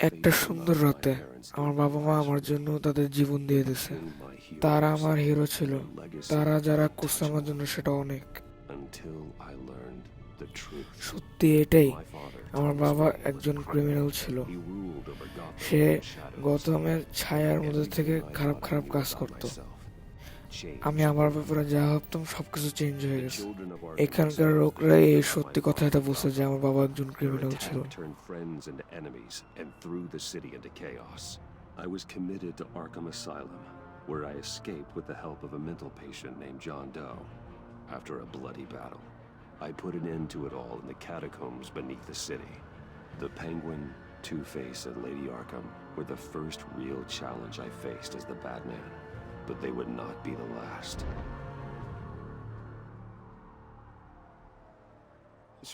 একটা সুন্দর রাতে আমার বাবা মা আমার জন্য তাদের জীবন দিয়ে দিয়েছে। তারা আমার হিরো ছিল। তারা যারা করছে আমার জন্য সেটা অনেক। সত্যি এটাই, আমার বাবা একজন ক্রিমিনাল ছিল। সে গৌতমের ছায়ার মধ্যে থেকে খারাপ খারাপ কাজ করত। আমি আমার ব্যাপারে যা ভাবতাম সবকিছু চেঞ্জ হয়ে গেছে। এখানকার লোকরা এই সত্যি কথাটা বুঝছে যে আমার বাবা একজন ক্রিমিনাল ছিল। I was committed to Arkham Asylum, where I escaped with the help of a mental patient named John Doe. After a bloody battle, I put an end to it all in the catacombs beneath the city. The Penguin, Two-Face, and Lady Arkham were the first real challenge I faced as the Batman, but they would not be the last.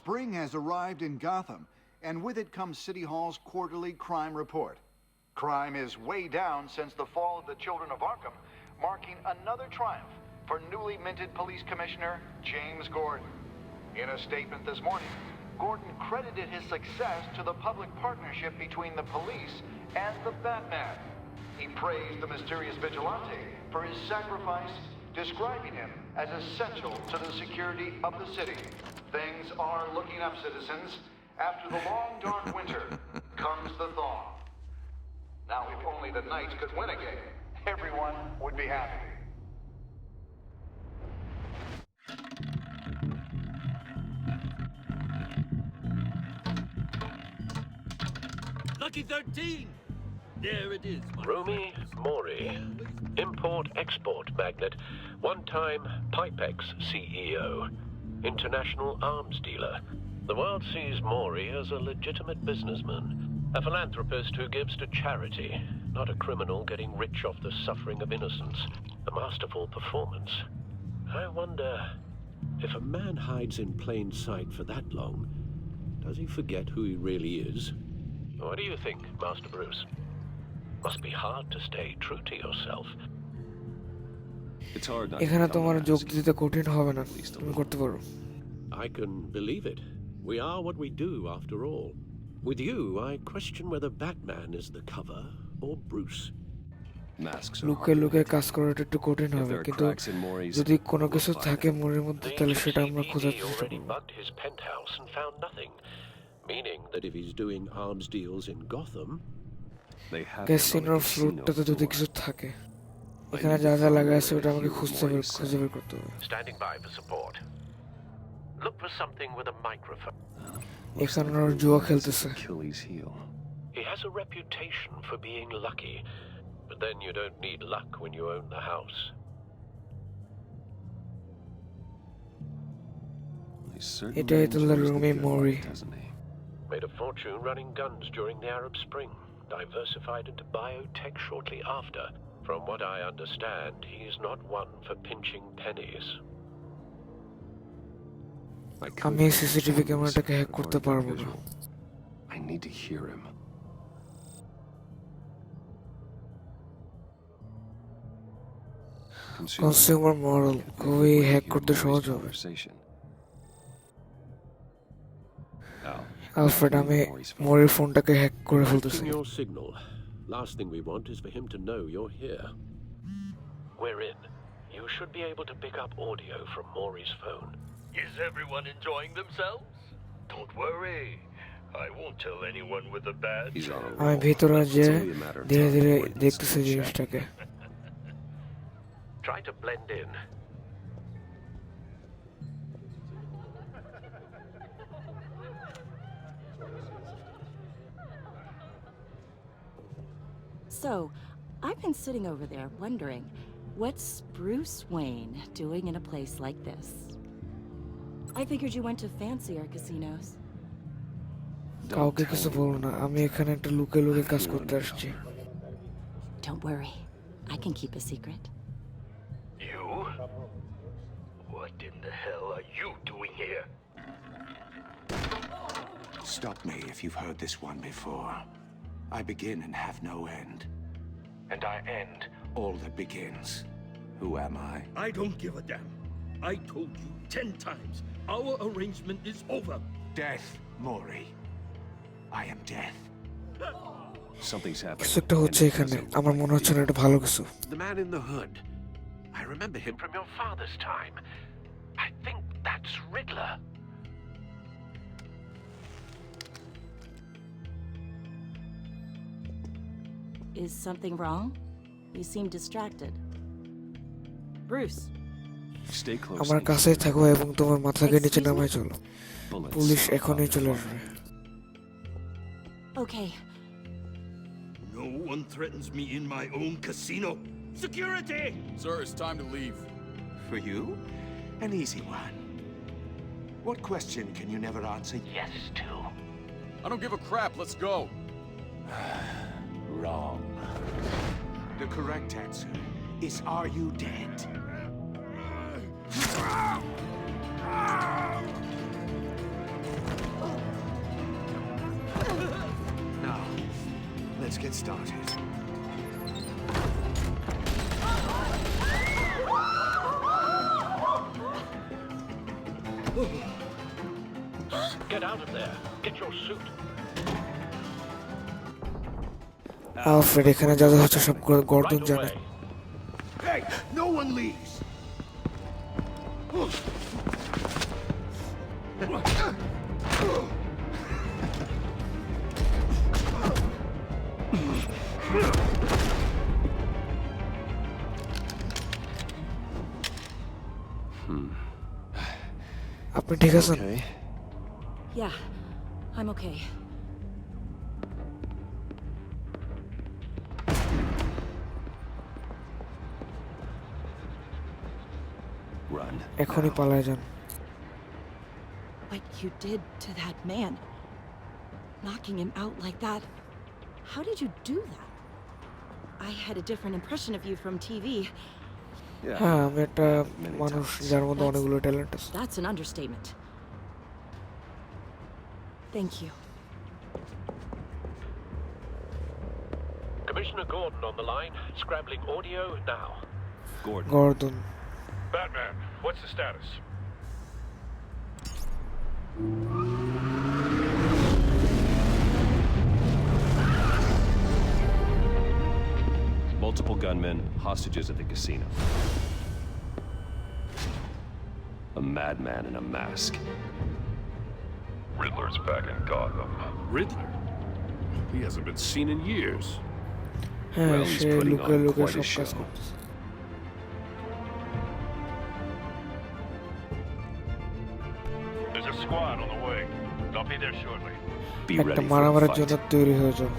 Spring has arrived in Gotham, and with it comes City Hall's quarterly crime report. Crime is way down since the fall of the Children of Arkham, marking another triumph for newly minted Police Commissioner James Gordon. In a statement this morning, Gordon credited his success to the public partnership between the police and the Batman. He praised the mysterious vigilante for his sacrifice, describing him as essential to the security of the city. Things are looking up, citizens. After the long, dark winter comes the thaw. Now, if only the Knights could win again, everyone would be happy. Lucky 13! There it is. Romy Mori, import-export magnate, one-time Pipex CEO, international arms dealer. The world sees Mori as a legitimate businessman, a philanthropist who gives to charity, not a criminal getting rich off the suffering of innocence. A masterful performance. I wonder, if a man hides in plain sight for that long, does he forget who he really is? What do you think, Master Bruce? Must be hard to stay true to yourself. এখানে তোমার যোগ দিতে কঠিন হবে না, তুমি করতে পারো। I can believe it. We are what we do, after all. With you, I question whether Batman is the cover or Bruce. লুকে লুকে কাজ করাটা একটু কঠিন হবে, কিন্তু যদি কোনো কিছু থাকে মনের মধ্যে তাহলে সেটা আমরা খোঁজার চেষ্টা করব। bugged his penthouse and found nothing, meaning that if he's doing arms deals in Gotham, ক্যাসিনোর ফ্লোরটাতে যদি কিছু থাকে, এখানে যা যা লাগা আছে ওটা আমাকে খুঁজে বের করতে হবে। standing by for support. Look for something with a microphone. এখানে ওর জুয়া খেলতেছে। He has a reputation for being lucky, but then you don't need luck when you own the house. এটাই তো রুমি মরি। Made a fortune running guns during the Arab Spring, diversified into biotech shortly after. From what I understand, he's not one for pinching pennies. আমি CCTV ক্যামেরাটাকে hack করতে পারবো না। I need to hear him. Consumer model খুবই hack করতে সহজ হবে। Alfred, আমি মরির ফোনটাকে হ্যাক করে ফেলতেছি। Your signal. Last thing we want is for him to know you're here. We're in. You should be able to pick up audio from Maury's phone. Is everyone enjoying themselves? Don't worry. I won't tell anyone with a badge. আমি ভিতরে যে ধীরে ধীরে দেখতেছি জিনিসটাকে। Try to blend in. So, I've been sitting over there wondering, what's Bruce Wayne doing in a place like this? I figured you went to fancier casinos. কাউকে কিছু বলো না, আমি এখানে একটা লুকে লুকে কাজ করতে আসছি। Don't worry, I can keep a secret. You? What in the hell are you doing here? Stop me if you've heard this one before. I begin and have no end. And I end all that begins. Who am I? I don't give a damn. I told you 10 times. Our arrangement is over. Death, Maury. I am death. Something's happening. কিছু একটা হচ্ছে and it এখানে, doesn't আমার look মনে like হচ্ছে না the এটা ভালো কিছু। The man in the hood. I remember him from your father's time. I think that's Riddler. Is something wrong? You seem distracted. Bruce, Stay close. আমার and কাছেই keep থাকো এবং তোমার মাথাকে নিচে Excuse me? নামায় চলো। bullets পুলিশ are এখনই about চলে to আসবে। fly. okay. No one threatens me in my own casino. Security! Sir, it's time to leave. For you? An easy one. What question can you never answer yes to? I don't give a crap. Let's go. Wrong. The correct answer is, are you dead? Now, let's get started. Get out of there. Get your suit. Alfred, এখানে যা যা হচ্ছে সব গর্দন Right জানে। away. Hey, no one leaves! আপনি ঠিক আছেন? Okay. Yeah, I'm okay. Run. এখনই now. পালায় যান। What you did to that man, knocking him out like that. How did you do that? I had a different impression of you from TV. Yeah. হ্যাঁ, আমি একটা Many মানুষ times. যার মধ্যে অনেকগুলো ট্যালেন্ট আছে। That's an understatement. Thank you. Commissioner Gordon on the line. Scrambling audio now. Gordon. গর্দন, Batman, what's the status? Multiple gunmen, hostages at the casino. A madman in a mask. Riddler's back in Gotham. Riddler? He hasn't been seen in years. হ্যাঁ, Well, he's সে putting লুকিয়ে on লুকিয়ে quite a সব কাজ show. করতেছে। There's a squad on the way. I'll be there shortly. Be একটা ready for a মারামারির fight. জন্য তৈরি হয়ে যাও।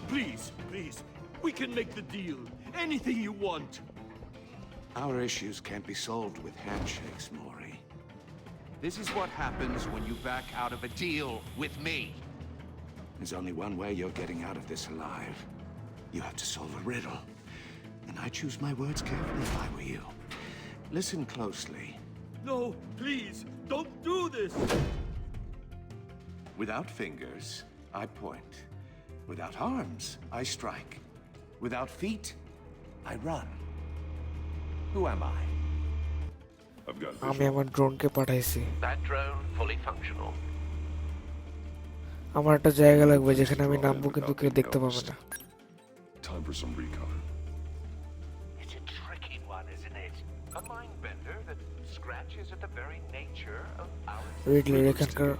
Please, please, we can make the deal. Anything you want. Our issues can't be solved with handshakes, Maury. This is what happens when you back out of a deal with me. There's only one way you're getting out of this alive. You have to solve a riddle. And I choose my words carefully if I were you. Listen closely. No, please, don't do this. Without fingers, I point. Without arms, I strike. Without feet, I run. Who am I? I've got আমি আমার ড্রোনকে পাঠাইছি। That drone fully functional. আমার একটা জায়গা লাগবে যেখানে আমি নামবো কিন্তু কেউ দেখতে পাবে না। Time for some recon. It's a tricky one, isn't it? A mind bender that scratches at the very nature of our... Riddler এখানকার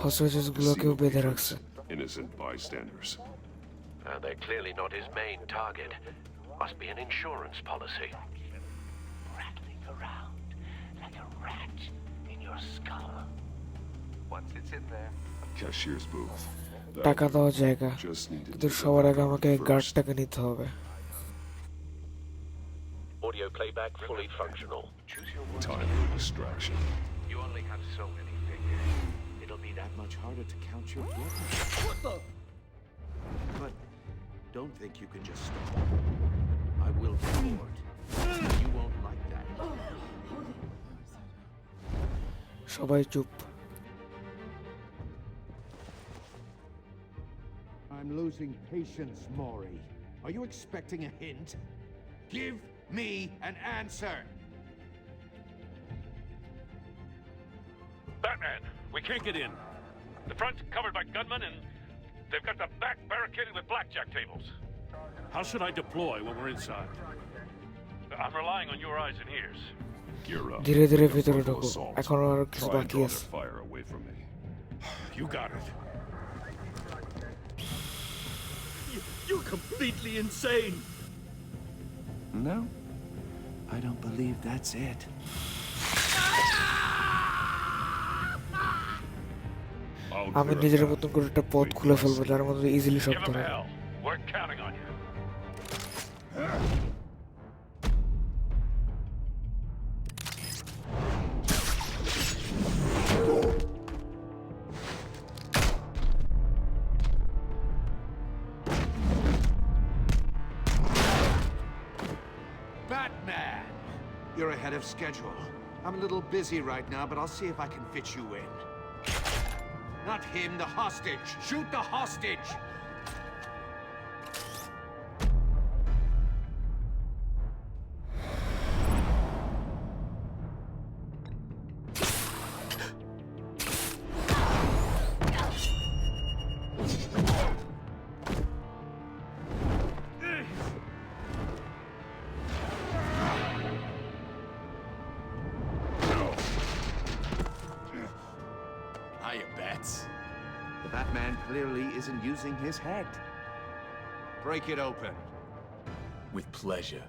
হস্টেজেস গুলোকেও বেঁধে রাখছে। Innocent bystanders. They're clearly not his main target. Must be an insurance policy. rattling around like a rat in your skull. Once it's in there, Cashier's booth. That টাকা দেওয়ার জায়গা, just need to কিন্তু take সবার a আগে আমাকে first. গার্ডটাকে নিতে হবে। Audio playback fully functional. choose your words. Time for distraction. You only have so many fingers. It'll be that much harder to count your blood. What the? But don't think you can just stop. I will record. You won't like that. সবাই চুপ। I I'm losing patience, Maury. Are you expecting a hint? Give me an answer! Batman, we can't get in. The front's covered by gunmen and they've got the back barricaded with blackjack tables. How should I deploy when we're inside? I'm relying on your eyes and ears. Gear up. ধীরে ধীরে Make a ভিতরে frontal ঢোকো, assault. এখনো আরো কিছু Try and বাকি draw আছে। their fire away from me. You got it. You're completely insane. No, I don't believe that's it. I'll আমি clear a নিজের path. মতন করে একটা পথ খুলে ফেলবো যার মধ্যে ইজিলি সব Give him ধরে। hell. We're counting on you. Batman! You're ahead of schedule. I'm a little busy right now, but I'll see if I can fit you in. Not him, the hostage! Shoot the hostage! Hiya, Bats. The Batman clearly isn't using his head. Break it open. With pleasure.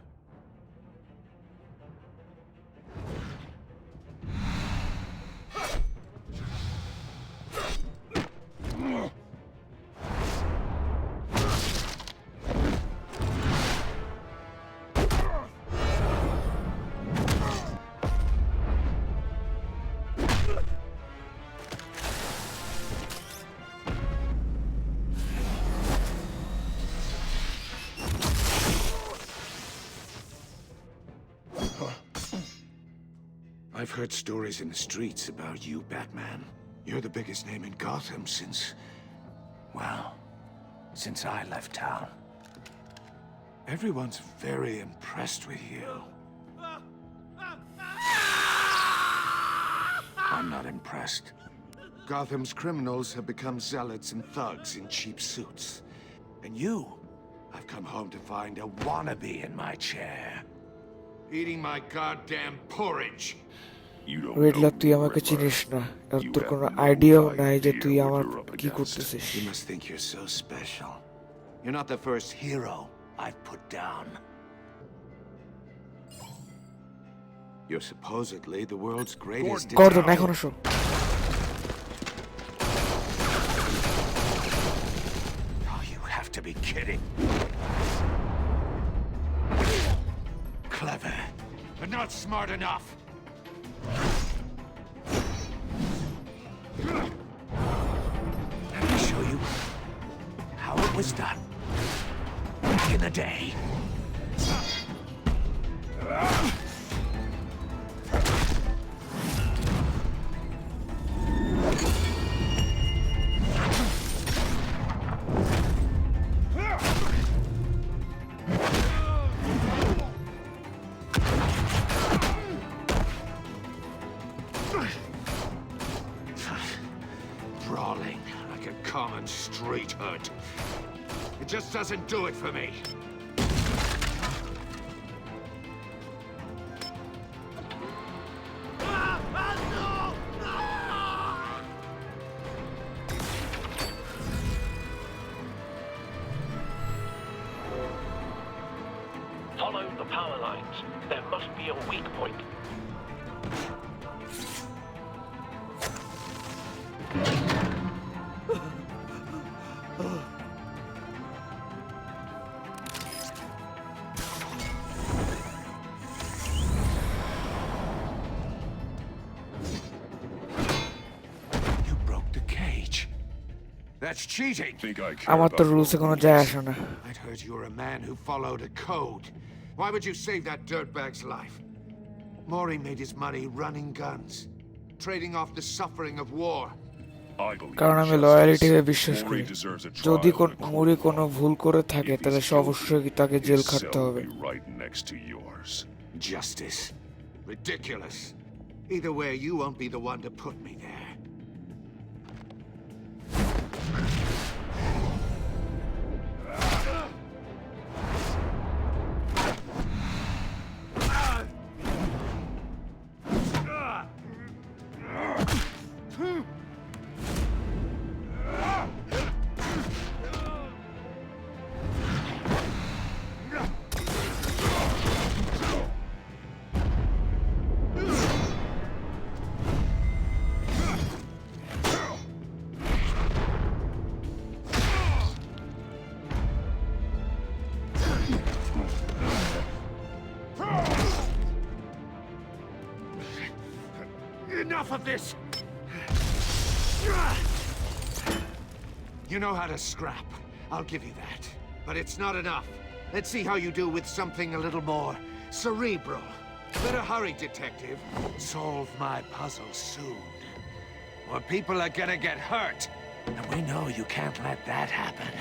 I've heard stories in the streets about you, Batman. You're the biggest name in Gotham since... well, since I left town. Everyone's very impressed with you. I'm not impressed. Gotham's criminals have become zealots and thugs in cheap suits. And you, I've come home to find a wannabe in my chair. Eating my goddamn porridge. You don't রেডলা, know তুই me, আমাকে Riddler. চিনিস না, আর You তোর have কোনো no আইডিয়াও নাই যে idea তুই what আমার you're up কি against. করতেছিস। You must think you're so special. You're not the first hero I've put down. You're supposedly the world's greatest গর্দন এখন আসো। Oh, you have to be kidding. Clever, but not smart enough. Let me show you how it was done back in the day. Brawling like a common street hood. It just doesn't do it for me. Follow the power lines. There must be a weak point. You broke the cage. That's cheating. Think I care আমার তো about রুলসে কোনো rules. যায় আসে না। I'd heard you were a man who followed a code. Why would you save that dirtbag's life? Maury made his money running guns, trading off the suffering of war. I believe কারণ in আমি justice. লয়ালিটিকে বিশ্বাস Mori করি। deserves a যদি trial in a মুড়ি court of কোনো law. ভুল করে থাকে If তাহলে he's সে অবশ্যই guilty, তাকে জেল his খাটতে cell হবে। will be right next to yours. Justice. Ridiculous. Either way, you won't be the one to put me there. Enough of this! You know how to scrap. I'll give you that. But it's not enough. Let's see how you do with something a little more cerebral. Better hurry, detective. Solve my puzzle soon. Or people are gonna get hurt. And we know you can't let that happen.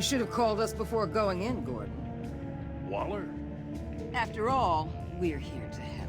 You should have called us before going in, Gordon. Waller? After all, we're here to help.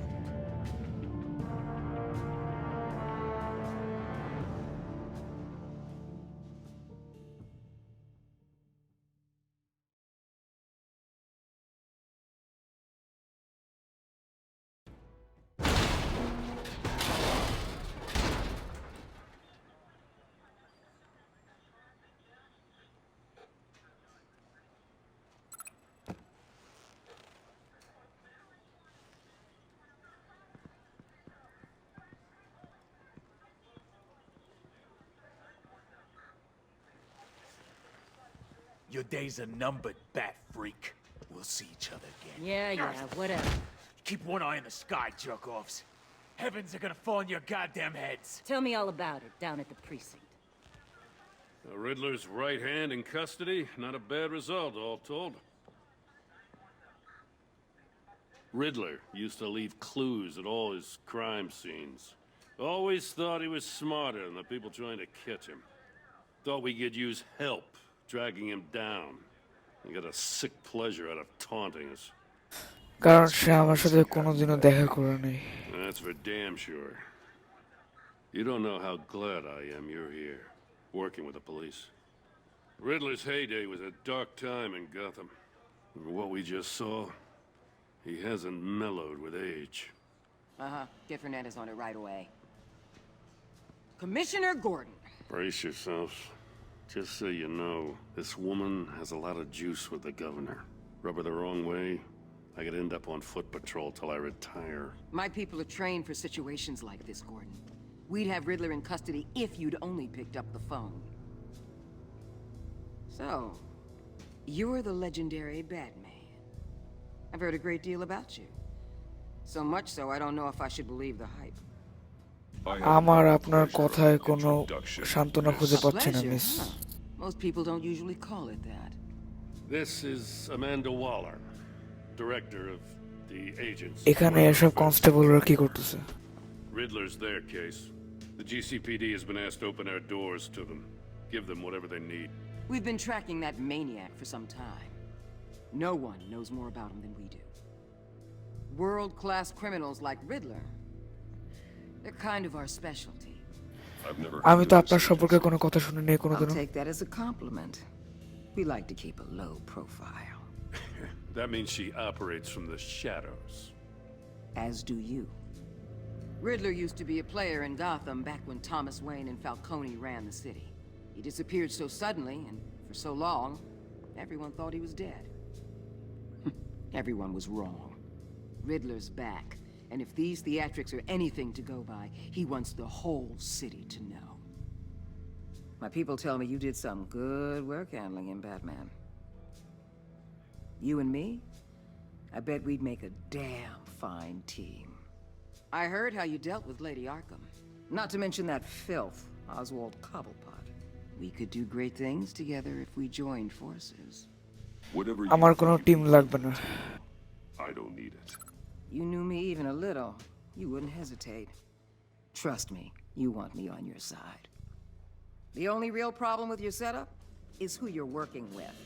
Your days are numbered, bat freak. We'll see each other again. Yeah, whatever. Keep one eye in the sky, jerk-offs. Heavens are gonna fall on your goddamn heads. Tell me all about it down at the precinct. The Riddler's right hand in custody. Not a bad result, all told. Riddler used to leave clues at all his crime scenes. Always thought he was smarter than the people trying to catch him. Thought we could use help dragging him down. He got a sick pleasure out of taunting us. কারণ সে আমার সাথে কোনোদিনও দেখা করে নাই। That's for damn sure. You don't know how glad I am you're here, working with the police. Riddler's heyday was a dark time in Gotham. What we just saw, he hasn't mellowed with age. Get Fernandez on it right away. Commissioner Gordon. Brace yourselves. Just so you know, this woman has a lot of juice with the governor. Rub her the wrong way, I could end up on foot patrol till I retire. My people are trained for situations like this, Gordon. We'd have Riddler in custody if you'd only picked up the phone. So, you're the legendary Batman. I've heard a great deal about you. So much so, I don't know if I should believe the hype. আমার আপনার কথায় কোনো সান্ত্বনা খুঁজে পাচ্ছি না, miss. Most people don't usually call it that. This is Amanda Waller, director of the agency. এখানে এসব কনস্টেবলরা কি করতেছে? Riddler's their case. The GCPD has been asked to open our doors to them. Give them whatever they need. We've been tracking that maniac for some time. No one knows more about him than we do. World-class criminals like Riddler. They're kind of our specialty. আমি তো আপনার সম্পর্কে কোনো কথা শুনিনি কোনোদিনও। I'll take that as a compliment. We like to keep a low profile. That means she operates from the shadows. As do you. Riddler used to be a player in Gotham back when Thomas Wayne and Falcone ran the city. He disappeared so suddenly and for so long, everyone thought he was dead. Everyone was wrong. Riddler's back, and if these theatrics are anything to go by, he wants the whole city to know. My people tell me you did some good work handling him, Batman. You and me? I bet we'd make a damn fine team. I heard how you dealt with Lady Arkham. Not to mention that filth, Oswald Cobblepot. We could do great things together if we joined forces. Whatever আমার কোনো team লাগবে না। I don't need it. You knew me even a little, you wouldn't hesitate. Trust me, you want me on your side. The only real problem with your setup is who you're working with.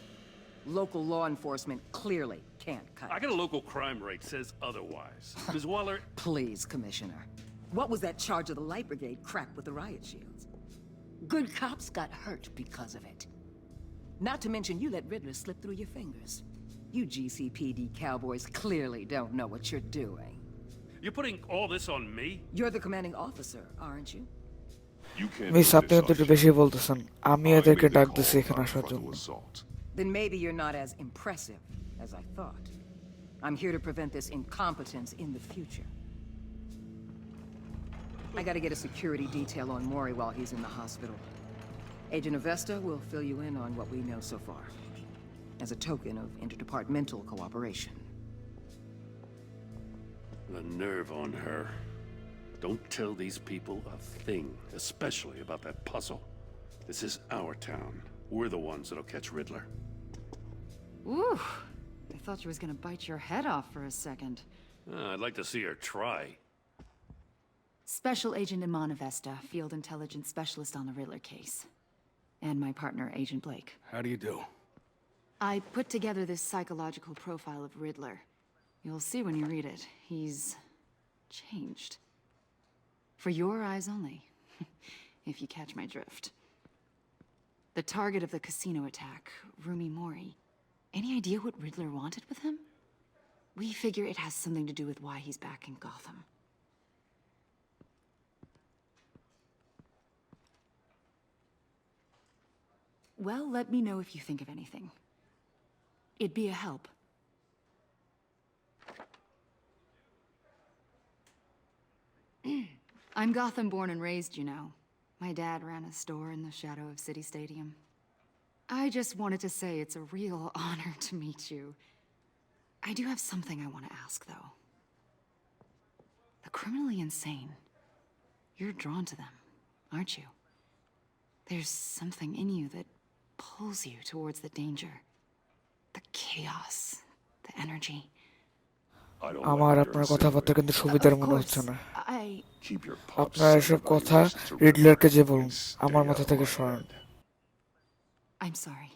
Local law enforcement clearly can't cut I it. got a local crime rate says otherwise. Ms. Waller, Please, Commissioner. What was that charge of the Light Brigade crap with the riot shields? Good cops got hurt because of it. Not to mention you let Riddler slip through your fingers. You GCPD cowboys clearly don't know what you're doing. you're putting all this on me? You're the commanding officer, aren't you? You can't miss put আপনি this কিন্তু on একটু me. বেশি বলতেছেন। আমি I এদেরকে made the ডাক call দিছি এখানে about আসার frontal জন্য। assault. Then maybe you're not as impressive as I thought. I'm here to prevent this incompetence in the future. I gotta get a security detail on Maury while he's in the hospital. Agent Avesta will fill you in on what we know so far, as a token of interdepartmental cooperation. The nerve on her. Don't tell these people a thing, especially about that puzzle. This is our town. We're the ones that'll catch Riddler. Ooh, I thought you was gonna bite your head off for a second. I'd like to see her try. Special Agent Iman Avesta, Field Intelligence Specialist on the Riddler case. And my partner, Agent Blake. How do you do? I put together this psychological profile of Riddler. You'll see when you read it. He's changed. For your eyes only, if you catch my drift. The target of the casino attack, Rumi Mori. Any idea what Riddler wanted with him? We figure it has something to do with why he's back in Gotham. Well, let me know if you think of anything. It'd be a help. I'm Gotham born and raised, you know. My dad ran a store in the shadow of City Stadium. I just wanted to say it's a real honor to meet you. I do have something I want to ask, though. The criminally insane. You're drawn to them, aren't you? There's something in you that pulls you towards the danger. The chaos, the energy. I don't আমার like আপনার your কথাবার্তা insinuating. কিন্তু সুবিধার Of মনে course, হচ্ছে না। I... Keep your pop আপনার side এসব কথা evaluations to রিডলারকে যে Riddler বলুন, and stay আমার out মাথা of থেকে my সরান। head. I'm sorry.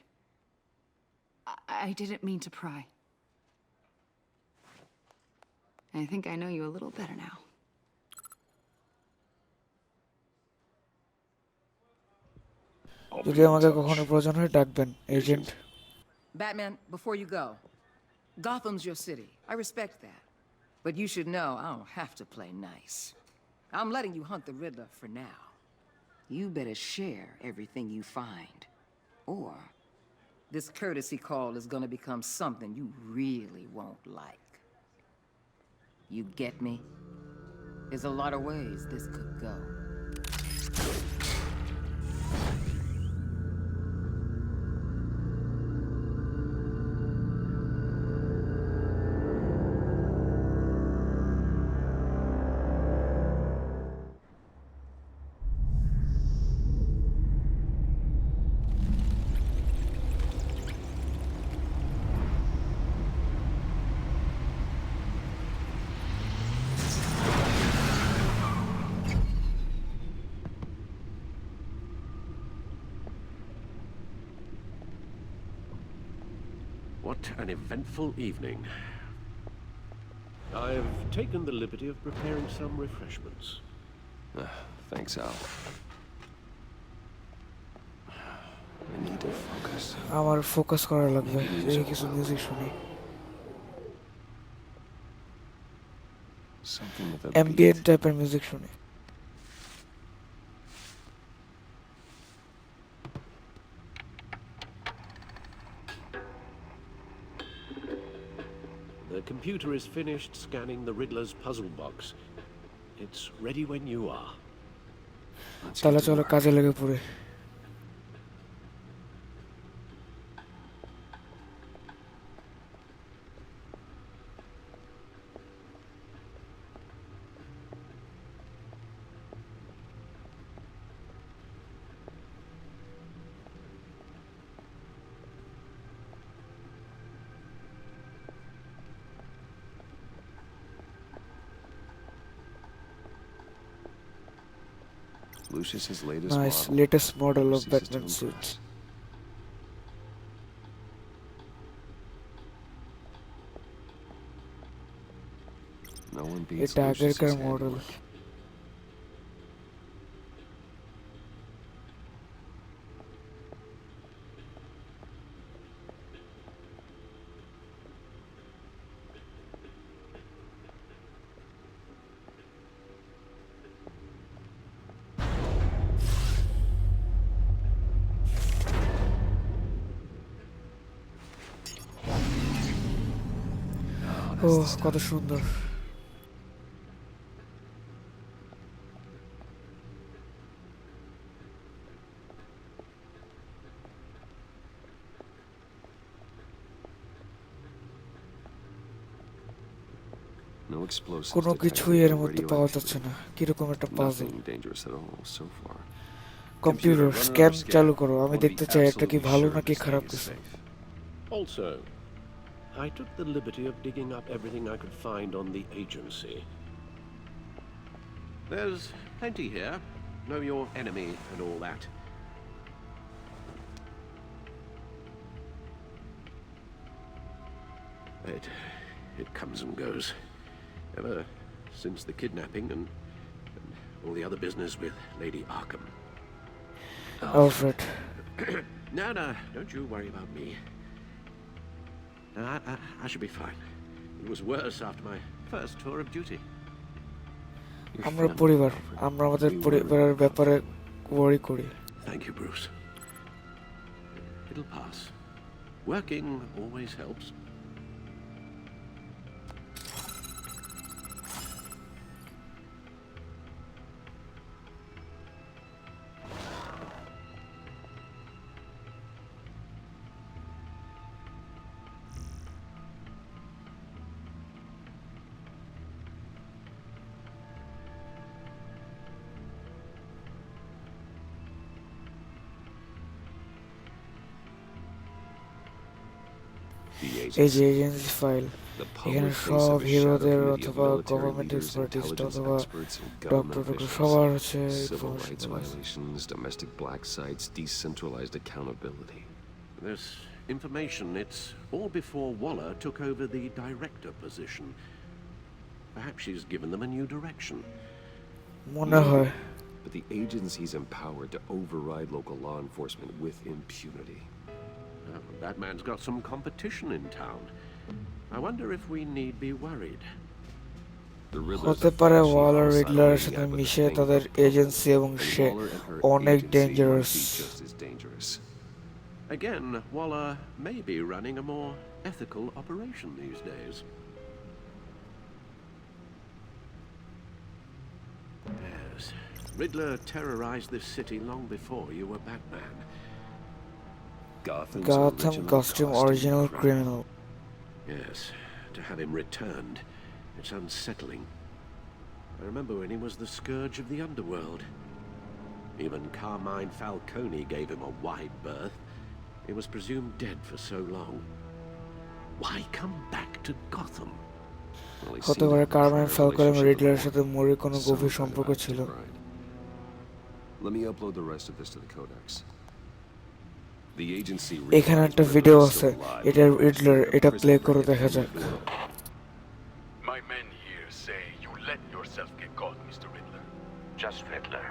I didn't mean to pry. I think I know you a little better now. I'll যদি be in আমাকে touch. কখনো প্রয়োজন হয় ডাকবেন, agent. Batman, before you go, Gotham's your city. I respect that. But you should know I don't have to play nice. I'm letting you hunt the Riddler for now. You better share everything you find. Or this courtesy call is gonna become something you really won't like. You get me? There's a lot of ways this could go. What an eventful evening. I've taken the liberty of preparing some refreshments. Thanks, Al. I need to focus. আমার focus করা লাগবে, এই কিছু music শুনি। Something with a ambient beat. টাইপের music শুনি। The computer is finished scanning the Riddler's puzzle box. It's ready when you are. Let's get তাহলে to চলো work. কাজে লেগে পড়ি। Lucius's latest Nice, model. latest model of Ceases to Batman impress. suits. No one beats এটা আগেরকার Lucius's model. handiwork. ও কত সুন্দর। No explosives কোনো detected, কিছুই এর no মধ্যে পাওয়া radioactivity. যাচ্ছে না, কিরকম একটা puzzle. Nothing dangerous at all so far. Computer Computer, run scan another scan. চালু করো, আমি I want to দেখতে be চাই এটা কি absolutely ভালো sure নাকি this খারাপ thing is কিছু। safe. Also, I took the liberty of digging up everything I could find on the agency. There's plenty here. Know your enemy and all that. It comes and goes. Ever since the kidnapping and all the other business with Lady Arkham. Alfred. No, don't you worry about me. No, I should be fine. It was worse after my first tour of duty. Your আমরা family, পরিবার, Alfred. আমরা আমাদের We worry পরিবারের about ব্যাপারে ওয়ারি করি। Thank you, Bruce. It'll pass. Working always helps. এই যে agency file, এখানে সব হিরোদের অথবা গভর্নমেন্ট এক্সপার্টিস্ট অথবা ডক্টর সবার হচ্ছে civil rights information. violations, domestic black sites, decentralized accountability. This information, it's all before Waller took over the director position. Perhaps she's given them a new direction. মনে হয় But the agency's empowered to override local law enforcement with impunity. Batman's got some competition in town. I wonder if we need be worried. The Riddler's হতে পারে a flashy ওয়ালার homicidal রিডলারের maniac সাথে with a মিশে thing তাদের for proof. Agency এবং And say Waller and her অনেক agency dangerous. might be just as dangerous. Again, Waller may be running a more ethical operation these days. Yes, Riddler terrorized this city long before you were Batman. Gotham's Gotham original costume original criminal. Yes, to have him returned, it's unsettling. I remember when he was the scourge of the underworld. Even Carmine Falcone gave him a wide berth. He was presumed dead for so long. Why come back to Gotham? Well, he হতে seemed to পারে have a carmine prior Falcon এবং relationship with রিডলারের সাথে Waller. মোরের কোনো গভীর Some kind of সম্পর্ক active ছিল। pride. Let me upload the rest of this to the codex. The agency এখানে realized একটা Riddler ভিডিও is আছে, still alive. এটা রিডলার, They're এটা প্লে imprisoned করে in দেখা the যাক। world. My men here say you let yourself get caught, Mr. Riddler. Just Riddler.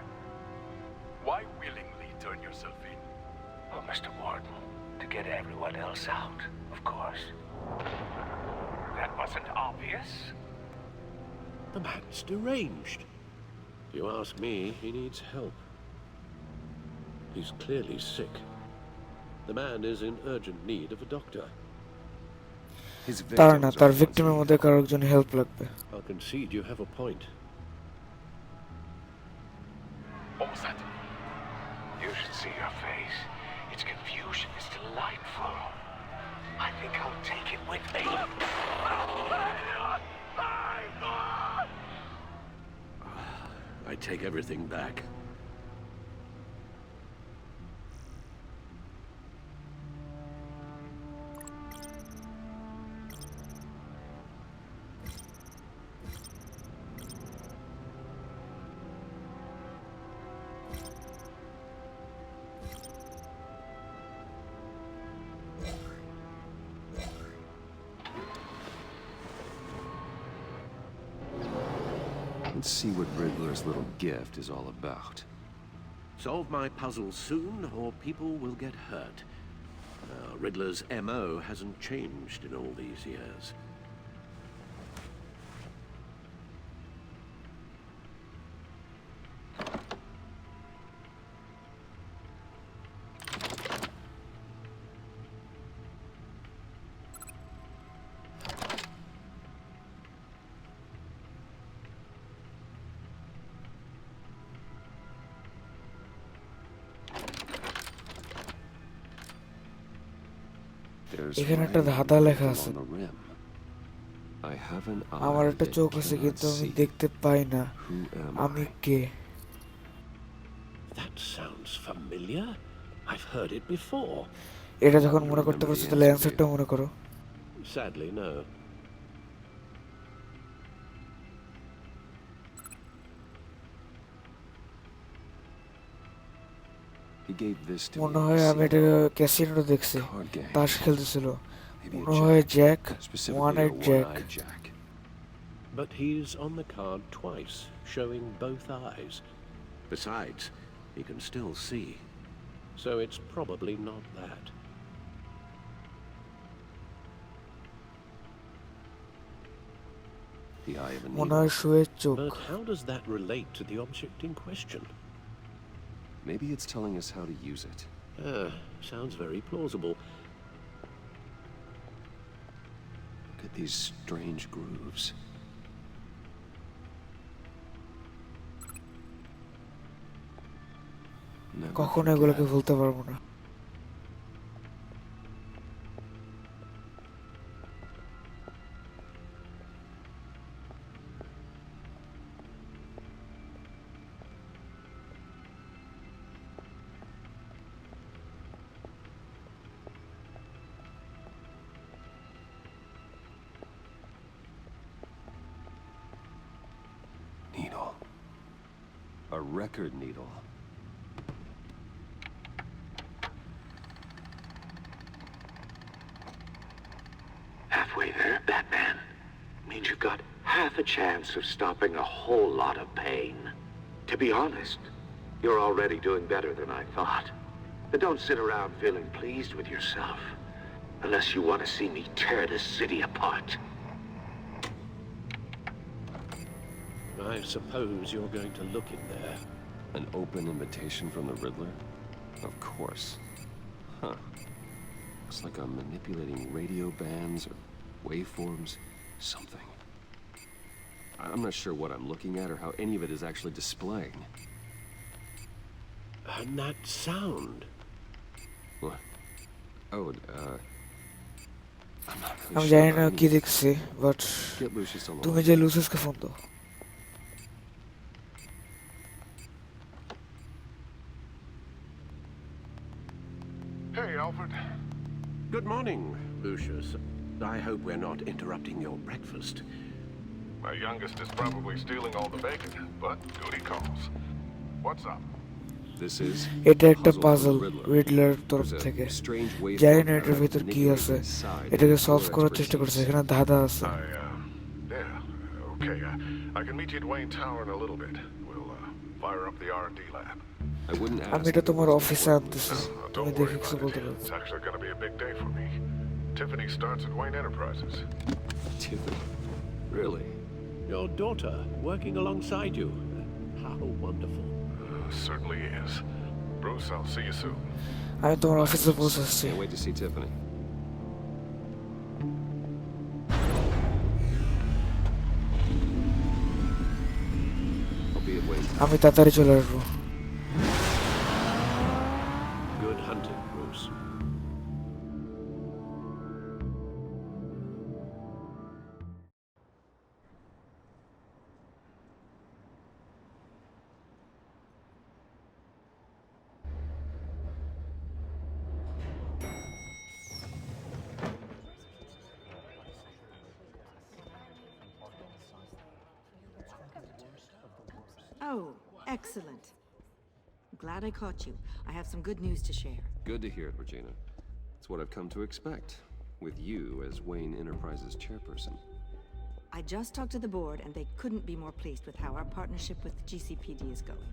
Why willingly turn yourself in? Oh, Mr. Warden, to get everyone else out, of course. That wasn't obvious. The man's deranged. If you ask me, he needs help. He's clearly sick. The man is in urgent need of a doctor. তার না, তার ভিক্টিমের মধ্যে কারো একজন help লাগবে। I'll concede you have a point. What was that? You should see your face. Its confusion is delightful. I think I'll take it with me. I take everything back. Let's see what Riddler's little gift is all about. Solve my puzzle soon, or people will get hurt. Riddler's MO hasn't changed in all these years. এখানে একটা ধাঁধা লেখা আছে। আমার একটা চোখ আছে কিন্তু আমি দেখতে পাই না, আমি কে? That sounds familiar. I've heard it before. এটা যখন মনে করতে পারছো তাহলে অ্যানসারটা মনে করো। Sadly, no. মনে হয় আমি এটা ক্যাসিনোতে দেখছি, তাস খেলতেছিল, মনে হয় Jack, one-I'd Jack. But he's on the card twice, showing both eyes. Besides, he can still see. So it's probably not that. মনে হয় শুয়ে চোখ। But how does that relate to the object in question? Maybe it's telling us how to use it. Sounds very plausible. Look at these strange grooves. কখনো এগুলোকে ভুলতে পারবো না। Needle. A record needle. Halfway there, Batman. Means you've got half a chance of stopping a whole lot of pain. To be honest, you're already doing better than I thought. But don't sit around feeling pleased with yourself. Unless you want to see me tear this city apart. I suppose you're going to look in there. An open invitation from the Riddler? Of course. Huh. Looks like I'm manipulating radio bands or waveforms. Something. I'm not sure what I'm looking at or how any of it is actually displaying. And that sound. What? Oh, আমি জানি না কি দেখছি, but তুমি যে লুসিসকে phone দাও। Hey, Alfred. Good morning, Lucius. I hope we're not interrupting your breakfast. My youngest is probably stealing all the bacon, but duty calls. What's up? এটা একটা পাজল রিডলার তরফ থেকে। জানি না এটার ভিতর কি আছে, এটাকে সলভ করার চেষ্টা করছে। এখানে ধাঁধা আছে। Yeah, okay. I can meet you at Wayne Tower in a little bit. We'll fire up the R&D lab. আমি এটা তোমার অফিসে আনতেছি, তুমি দেখে কিছু বলতে পারো। It's actually going to be a big day for me. Tiffany starts at Wayne Enterprises. Tiffany? Really? Your daughter working alongside you. How wonderful. Certainly is. Bruce, I'll see you soon. আমি তোমার অফিসে পৌঁছাচ্ছি। Can't wait to see Tiffany. I'll be at Wayne. আমি তাড়াতাড়ি চলে আসবো। Good hunting, Bruce. Oh, excellent. Glad I caught you. I have some good news to share. Good to hear it, Regina. It's what I've come to expect, with you as Wayne Enterprises chairperson. I just talked to the board, and they couldn't be more pleased with how our partnership with GCPD is going.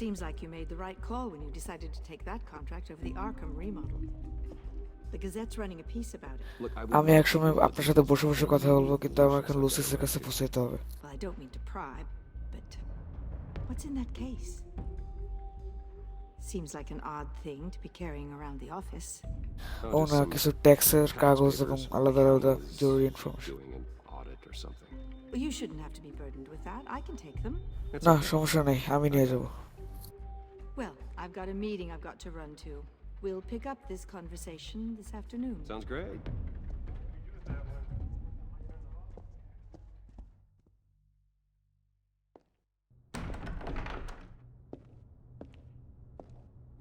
Seems like you made the right call when you decided to take that contract over the Arkham remodel. The Gazette's running a piece about it. Look, আমি একসময় আপনার সাথে বসে বসে কথা বলবো, কিন্তু আমার এখন লুসিসের কাছে পৌঁছাতে হবে। Well, I don't mean to pry, but what's in that case? Seems like an odd thing to be carrying around the office. ও না, কিছু ট্যাক্সের কাগজ এবং আলাদা আলাদা জরুরি information. Doing an audit or something. Well, you shouldn't have to be burdened with that. I can take them. না, সমস্যা নেই, আমি নিয়ে যাব। Well, I've got a meeting I've got to run to. We'll pick up this conversation this afternoon. Sounds great.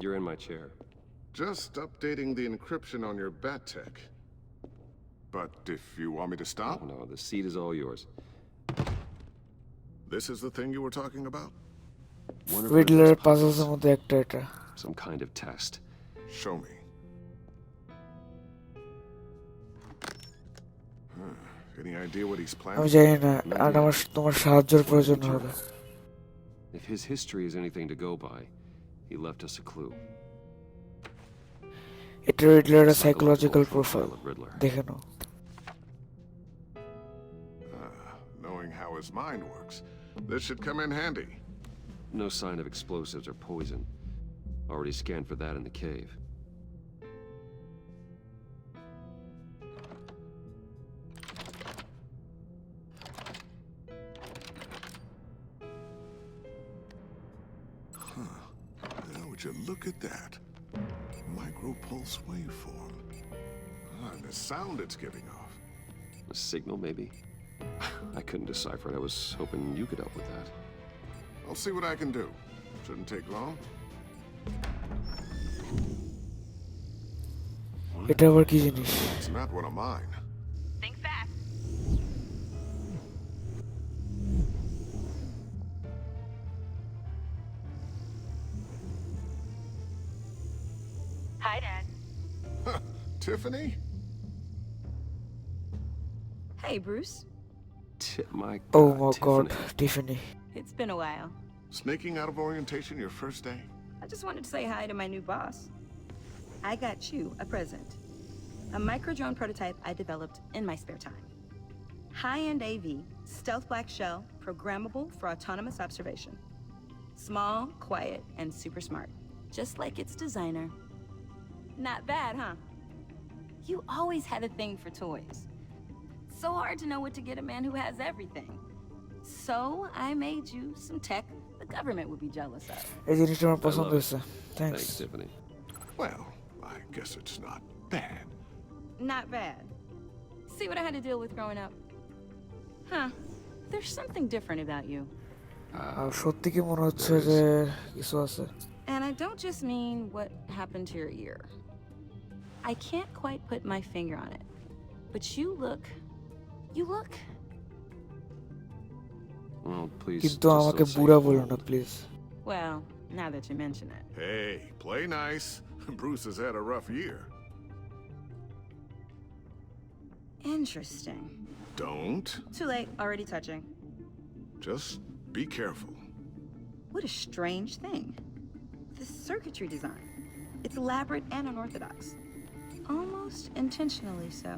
You're in my chair. Just updating the encryption on your bat tech. But if you want me to stop? Oh, no, the seat is all yours. This is the thing you were talking about? রিডলারের পাজলসের মধ্যে একটা এটা। Some kind of test. Show me. Any idea what he's planning? আমি জানি না, আর আমার তোমার সাহায্যের প্রয়োজন হবে। If his history is anything to go by, he left us a clue. এটা রিডলারের সাইকোলজিক্যাল প্রোফাইল। দেখে নাও। Knowing how his mind works, this should come in handy. No sign of explosives or poison. Already scanned for that in the cave. Now would you look at that? Micropulse waveform. And the sound it's giving off. A signal, maybe? I couldn't decipher it. I was hoping you could help with that. I'll see what I can do. Shouldn't take long. এটা আবার কি জিনিস? It's not one of mine. Think fast. Hi, Dad. Tiffany? Hey, Bruce. Tip my Oh God, my God, Tiffany. Tiffany. It's been a while. Sneaking out of orientation your first day? I just wanted to say hi to my new boss. I got you a present. A micro-drone prototype I developed in my spare time. High-end AV, stealth black shell, programmable for autonomous observation. Small, quiet, and super smart. Just like its designer. Not bad, huh? You always had a thing for toys. So hard to know what to get a man who has everything. So I made you some tech the government would be jealous of. এই জিনিসটা আমার পছন্দ হয়েছে। Thanks, thanks. Tiffany. Well, I guess it's not bad. Not bad. See what I had to deal with growing up? Huh. There's something different about you. আর সত্যি কি মনে হচ্ছে যে কিছু আছে? And I don't just mean what happened to your ear. I can't quite put my finger on it. But you look... Well, please. কিন্তু just আমাকে don't say বুড়া বলো old. না please. Well, now that you mention it. Hey, play nice. Bruce has had a rough year. Interesting. Don't. Too late. Already touching. Just be careful. What a strange thing. The circuitry design. It's elaborate and unorthodox. Almost intentionally so.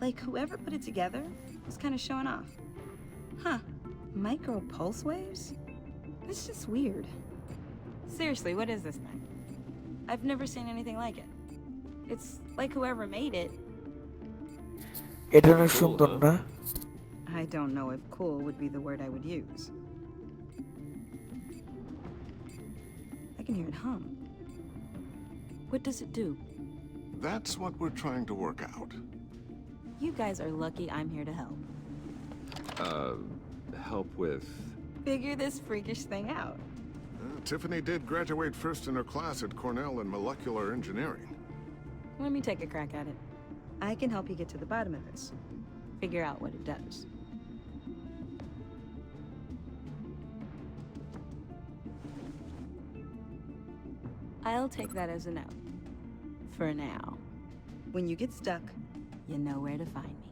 Like whoever put it together was kind of showing off. Huh. Micro pulse waves? That's just weird. Seriously, what is this thing? I've never seen anything like it. It's like whoever made it. এটা অনেক সুন্দর না? I don't know if cool would be the word I would use. I can hear it hum. What does it do? That's what we're trying to work out. You guys are lucky I'm here to help. Help with... Figure this freakish thing out. Tiffany did graduate first in her class at Cornell in molecular engineering. Let me take a crack at it. I can help you get to the bottom of this. Figure out what it does. I'll take that as a no. For now. When you get stuck, you know where to find me.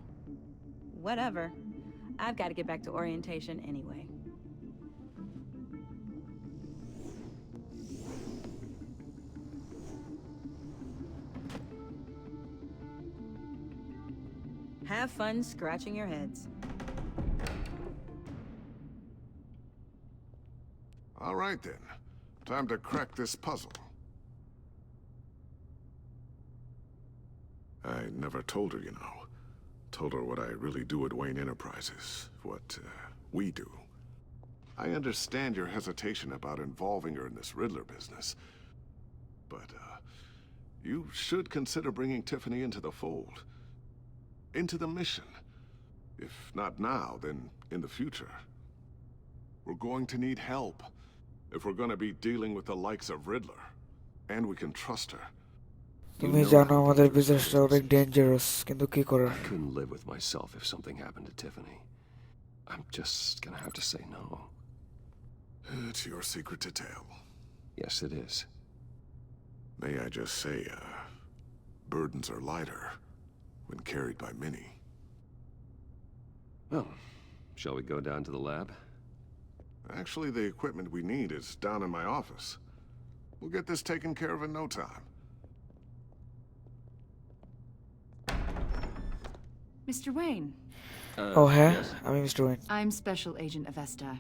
Whatever. I've got to get back to orientation anyway. Have fun scratching your heads. All right then. Time to crack this puzzle. I never told her, you know. Told her what I really do at Wayne Enterprises. What, we do. I understand your hesitation about involving her in this Riddler business. But, you should consider bringing Tiffany into the fold. Into the mission. If not now, then in the future. We're going to need help. If we're going to be dealing with the likes of Riddler. And we can trust her. তুমি জানো আমাদের বিজনেসটা অনেক dangerous, কিন্তু কি করার? I couldn't live with myself if something happened to Tiffany. I'm just gonna have to say no. It's your secret to tell. Yes, it is. May I just say, burdens are lighter when carried by many. Well, shall we go down to the lab? Actually, the equipment we need is down in my office. We'll get this taken care of in no time. Mr. Wayne. Oh, হ্যাঁ, আমি Mr. Wayne. I'm Special Agent Avesta.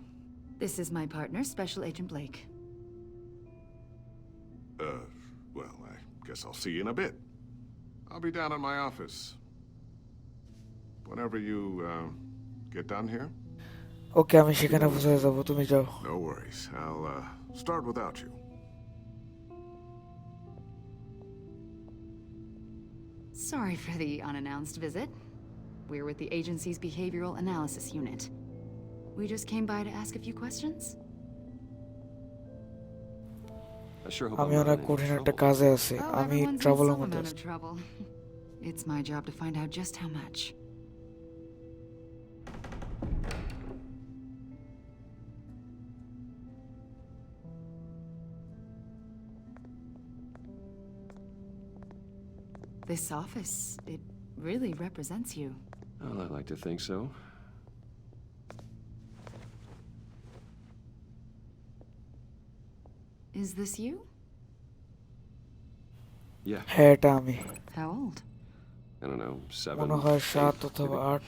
This is my partner, Special Agent Blake. Well, I guess I'll see you in a bit. I'll be down in my office. Whenever you, get done here. ওকে, আমি সেখানে পৌঁছে যাব, তুমি যাও। No worries. I'll, start without you. Sorry for the unannounced visit. We're with the agency's behavioral analysis unit. We just came by to ask a few questions. I sure hope আমি I'm not অনেক in কঠিন trouble. একটা কাজে আছি। Oh, আমি everyone's in ট্রাভেলের some মধ্যে amount আছি। of trouble. It's my job to find out just how much. This office, it really represents you. Well, I like to think so. Is this you? Yeah. হ্যাঁ, এটা আমি। How old? I don't know, 7. মনে হয় 7 অথবা 8।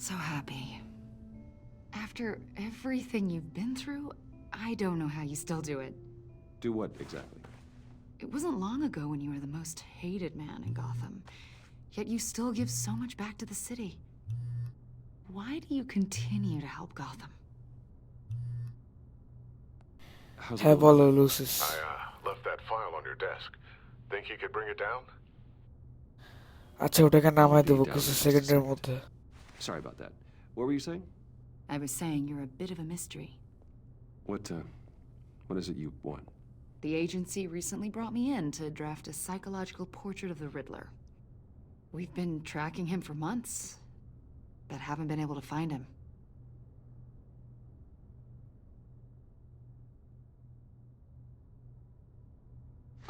So happy. After everything you've been through, I don't know how you still do it. Do what exactly? It wasn't long ago when you were the most hated man in Gotham, yet you still give so much back to the city. Why do you continue to help Gotham? হ্যাঁ বলো, লুসিস। I, left that file on your desk. Think you could bring it down? আচ্ছা, ওটাকে নামাই দেবো কিছু সেকেন্ডের মধ্যে। Sorry about that. What were you saying? I was saying you're a bit of a mystery. What is it you want? The agency recently brought me in to draft a psychological portrait of the Riddler. We've been tracking him for months, but haven't been able to find him.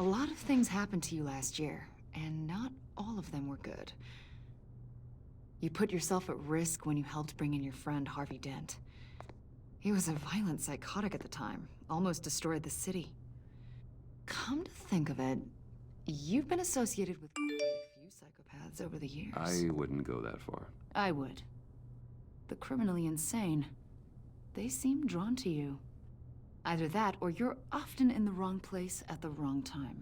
A lot of things happened to you last year, and not all of them were good. You put yourself at risk when you helped bring in your friend Harvey Dent. He was a violent psychotic at the time, almost destroyed the city. Come to think of it, you've been associated with quite a few psychopaths over the years. I wouldn't go that far. I would. the criminally insane. They seem drawn to you. Either that, or you're often in the wrong place at the wrong time.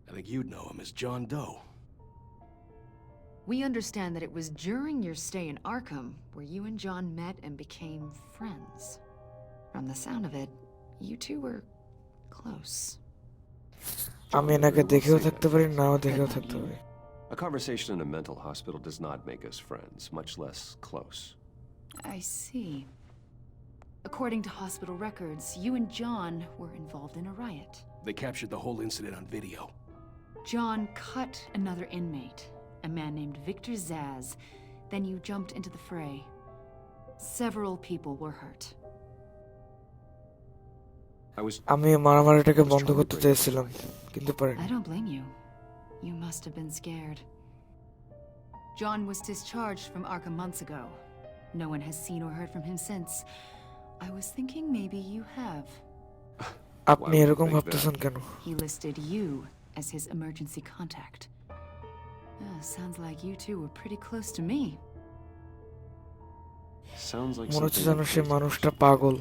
I think you'd know him as John Doe. We understand that it was during your stay in Arkham where you and John met and became friends. From the sound of it, you two were close. আমি এনাকে দেখেও থাকতে পারি, নাও দেখেও থাকতে পারি। A conversation in a mental hospital does not make us friends, much less close. I see. According to hospital records, you and John were involved in a riot. They captured the whole incident on video. John cut another inmate, a man named Victor Zaz. Then you jumped into the fray. Several people were hurt. আমি মারামারিটাকে বন্ধ করতে চেয়েছিলাম, কিন্তু পারিনি। I don't blame you. You must have been scared. John was discharged from Arkham months ago. No one has seen or heard from him since. I was thinking maybe you have. আপনি এরকম ভাবতেছেন কেন? He listed you as his emergency contact. Sounds like you two were pretty close to me. Sounds like মনে হচ্ছে যেন সে মানুষটা পাগল।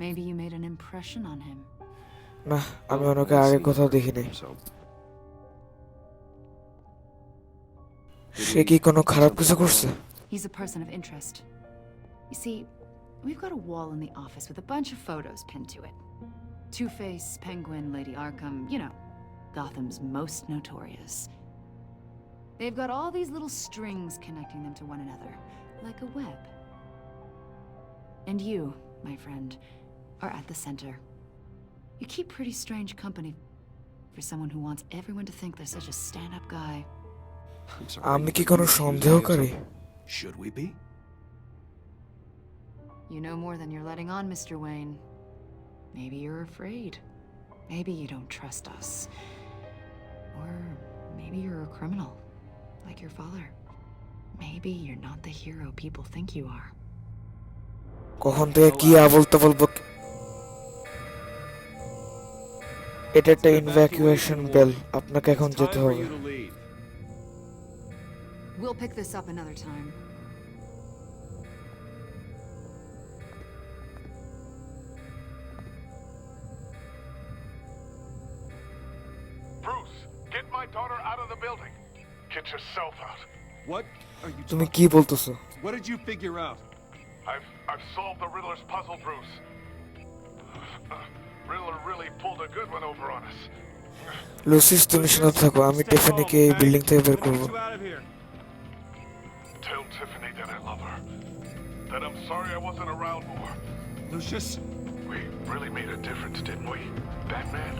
Maybe you made an impression on him. না, আমি ওনাকে আগে কোথাও দেখিনি। সে কি কোনো খারাপ কিছু করছে? He's a person of interest. You see, we've got a wall in the office with a bunch of photos pinned to it. Two-Face, Penguin, Lady Arkham, you know, Gotham's most notorious. They've got all these little strings connecting them to one another, like a web. And you, my friend, are at the center. You keep pretty strange company for someone who wants everyone to think they're such a stand-up guy. আমি কি কোনো সন্দেহকারী? Should we be? You know more than you're letting on, Mr. Wayne. Maybe you're afraid. Maybe you don't trust us. Or maybe you're a criminal, like your father. Maybe you're not the hero people think you are. কখন থেকে কি আবল-তাবল এটা একটা ইনভ্যাকুয়েশন bell, আপনাকে এখন যেতে হবে। We'll pick this up another time. Bruce, get my daughter out of the building. Get yourself out. What are you তুমি কি বলতেছো? What did you figure out? I've solved the Riddler's puzzle, Bruce. Riddler really pulled a good one over on us. লুসিস, তুমি শুনতে থাকো, আমি টিফানিকে এই building থেকে বের করব। Tell Tiffany that I love her. That I'm sorry I wasn't around more. Lucius? We really made a difference, didn't we, Batman?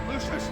Lucius!